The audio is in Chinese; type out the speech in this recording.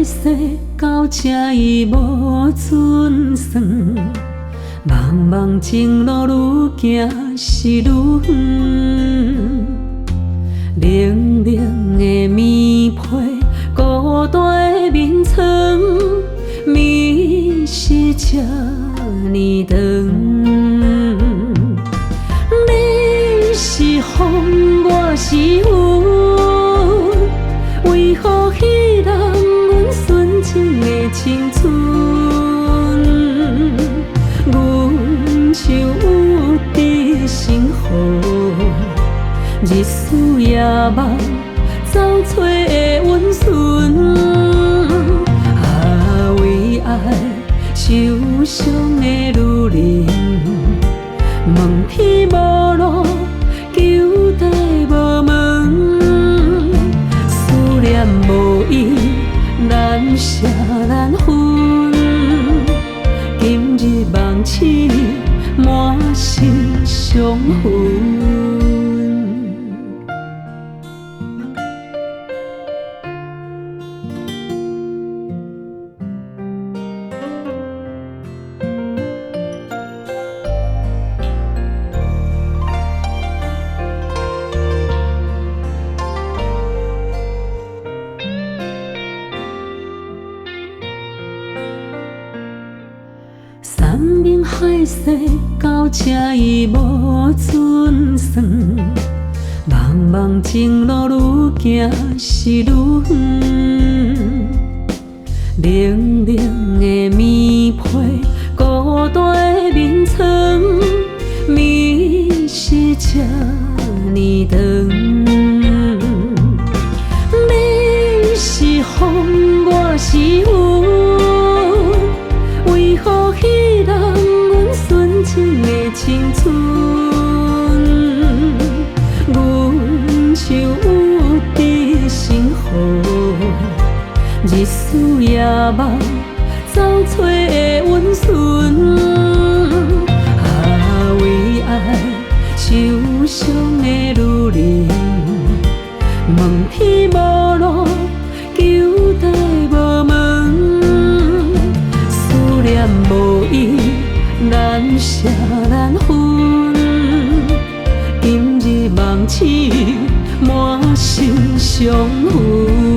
世到这已无准算，茫茫情路愈行是愈远。冷冷的棉被，孤单的眠床，暝是这呢长。你是风，我是云，为何彼人阮纯情的青春？阮像有伫心河，日思夜梦，走找的温顺。啊，为爱受伤的女人，问天无路，求地无门。思念无依，难舍难分。今日梦醒，满心伤痕。山盟海誓到这已无准算，茫茫情路愈行是愈远。冷冷的棉被，孤单的眠床，暝是这呢长。你是风，我是云，为何彼人阮纯情的青春？阮像有伫心河，日思夜梦，走找的温顺。啊，为爱受伤的女人，问天无路，求地无门。思念无依，难舍难分。今日梦醒，满心伤痕。